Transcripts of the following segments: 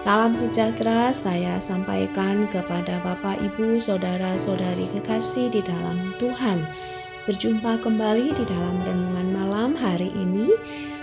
Salam sejahtera saya sampaikan kepada Bapak, Ibu, Saudara-saudari kekasih di dalam Tuhan. Berjumpa kembali di dalam renungan malam hari ini,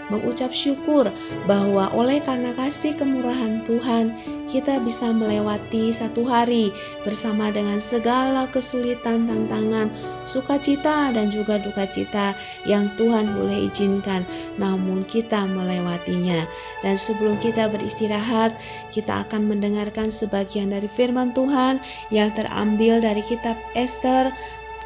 mengucap syukur bahwa oleh karena kasih kemurahan Tuhan, kita bisa melewati satu hari bersama dengan segala kesulitan, tantangan, sukacita dan juga duka cita yang Tuhan boleh izinkan, namun kita melewatinya. Dan sebelum kita beristirahat, kita akan mendengarkan sebagian dari firman Tuhan yang terambil dari kitab Ester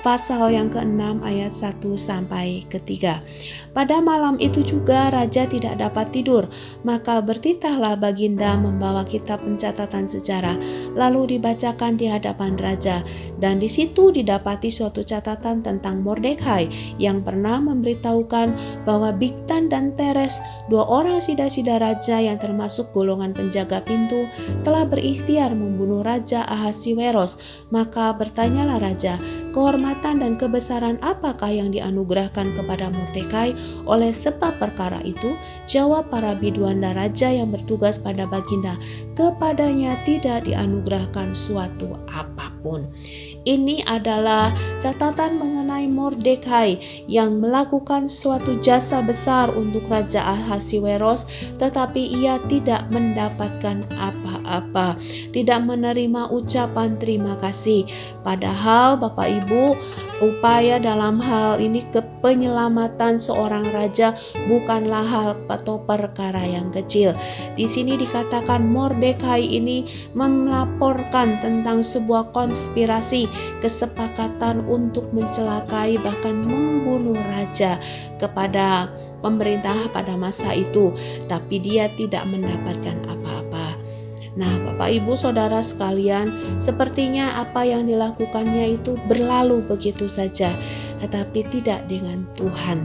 pasal yang ke-6 ayat 1 sampai ke-3. Pada malam itu juga raja tidak dapat tidur, maka bertitahlah baginda membawa kitab pencatatan sejarah, lalu dibacakan di hadapan raja. Dan di situ didapati suatu catatan tentang Mordekai yang pernah memberitahukan bahwa Bigtan dan Teres, dua orang sida-sida raja yang termasuk golongan penjaga pintu, telah berikhtiar membunuh Raja Ahasiweros. Maka bertanyalah raja, kehormatan dan kebesaran apakah yang dianugerahkan kepada Mordekai oleh sebab perkara itu? Jawab para biduanda raja yang bertugas pada baginda, kepadanya tidak dianugerahkan suatu apapun. Ini adalah catatan mengenai Mordekai yang melakukan suatu jasa besar untuk Raja Ahasiweros, tetapi ia tidak mendapatkan apa-apa, tidak menerima ucapan terima kasih. Padahal Bapak Ibu, upaya dalam hal ini penyelamatan seorang raja bukanlah hal atau perkara yang kecil. Di sini dikatakan Mordekai ini melaporkan tentang sebuah konspirasi, kesepakatan untuk mencelakai bahkan membunuh raja kepada pemerintah pada masa itu, tapi dia tidak mendapatkan apa-apa. Nah, Bapak Ibu Saudara sekalian, sepertinya apa yang dilakukannya itu berlalu begitu saja, tetapi tidak dengan Tuhan.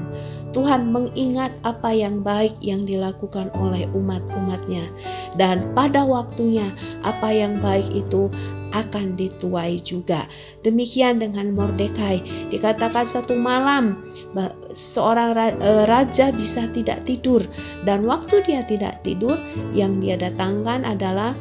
Tuhan mengingat apa yang baik yang dilakukan oleh umat-umatnya, dan pada waktunya apa yang baik itu akan dituai juga. Demikian dengan Mordekai, dikatakan satu malam seorang raja bisa tidak tidur, dan waktu dia tidak tidur, yang dia datangkan adalah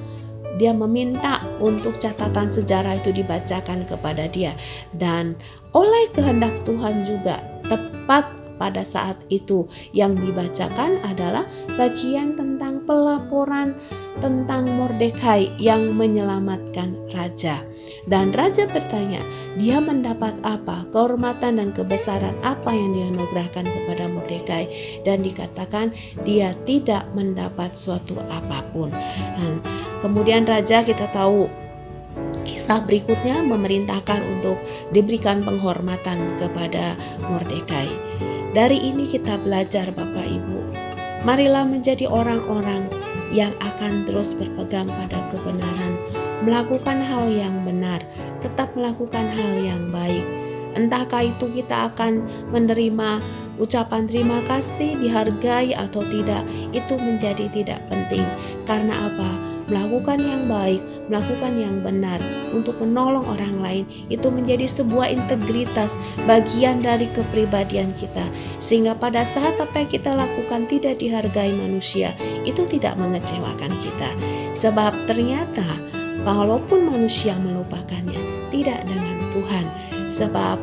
dia meminta untuk catatan sejarah itu dibacakan kepada dia. Dan oleh kehendak Tuhan juga, tepat pada saat itu yang dibacakan adalah bagian tentang pelaporan tentang Mordekai yang menyelamatkan raja. Dan raja bertanya, dia mendapat apa? Kehormatan dan kebesaran apa yang dianugerahkan kepada Mordekai? Dan dikatakan dia tidak mendapat suatu apapun. Dan kemudian raja, kita tahu kisah berikutnya, memerintahkan untuk diberikan penghormatan kepada Mordekai. Dari ini kita belajar Bapak Ibu, marilah menjadi orang-orang yang akan terus berpegang pada kebenaran, melakukan hal yang benar, tetap melakukan hal yang baik. Entahkah itu kita akan menerima ucapan terima kasih, dihargai atau tidak, itu menjadi tidak penting. Karena apa? Melakukan yang baik, melakukan yang benar untuk menolong orang lain, itu menjadi sebuah integritas, bagian dari kepribadian kita. Sehingga pada saat apa yang kita lakukan tidak dihargai manusia, itu tidak mengecewakan kita. Sebab ternyata walaupun manusia melupakannya, tidak dengan Tuhan. Sebab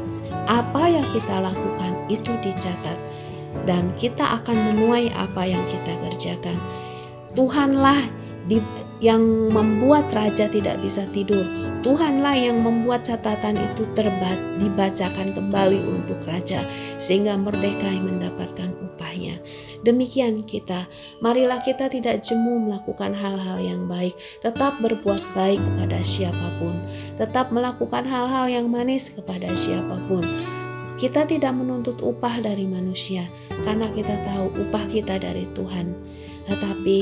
apa yang kita lakukan itu dicatat, dan kita akan menuai apa yang kita kerjakan. Tuhanlah yang membuat raja tidak bisa tidur. Tuhanlah yang membuat catatan itu dibacakan kembali untuk raja, sehingga Mordekai mendapatkan upahnya. Demikian kita, marilah kita tidak jemu melakukan hal-hal yang baik, tetap berbuat baik kepada siapapun, tetap melakukan hal-hal yang manis kepada siapapun. Kita tidak menuntut upah dari manusia, karena kita tahu upah kita dari Tuhan. Tetapi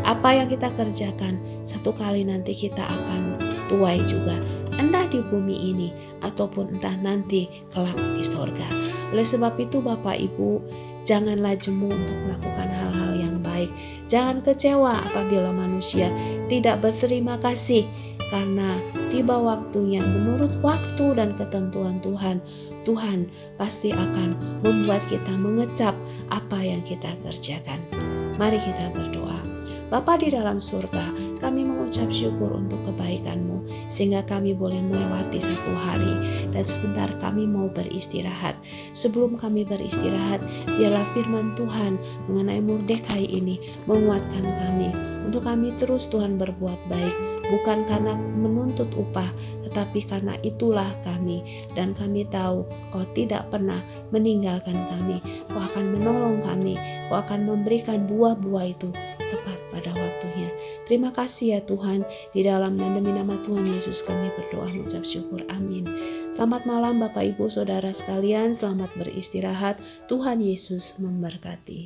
apa yang kita kerjakan, satu kali nanti kita akan tuai juga, entah di bumi ini ataupun entah nanti kelak di sorga. Oleh sebab itu Bapak Ibu, janganlah jemu untuk melakukan hal-hal yang baik. Jangan kecewa apabila manusia tidak berterima kasih, karena tiba waktunya menurut waktu dan ketentuan Tuhan, Tuhan pasti akan membuat kita mengecap apa yang kita kerjakan. Mari kita berdoa. Bapa di dalam surga, kami mengucap syukur untuk kebaikan-Mu, sehingga kami boleh melewati satu hari, dan sebentar kami mau beristirahat. Sebelum kami beristirahat, biarlah firman Tuhan mengenai Mordekai ini menguatkan kami, untuk kami terus Tuhan berbuat baik, bukan karena menuntut upah, tetapi karena itulah kami, dan kami tahu Kau tidak pernah meninggalkan kami. Kau akan menolong kami, Kau akan memberikan buah-buah itu tepat pada waktunya. Terima kasih ya Tuhan, di dalam dan demi nama Tuhan Yesus kami berdoa mengucap syukur, amin. Selamat malam Bapak Ibu Saudara sekalian, selamat beristirahat, Tuhan Yesus memberkati.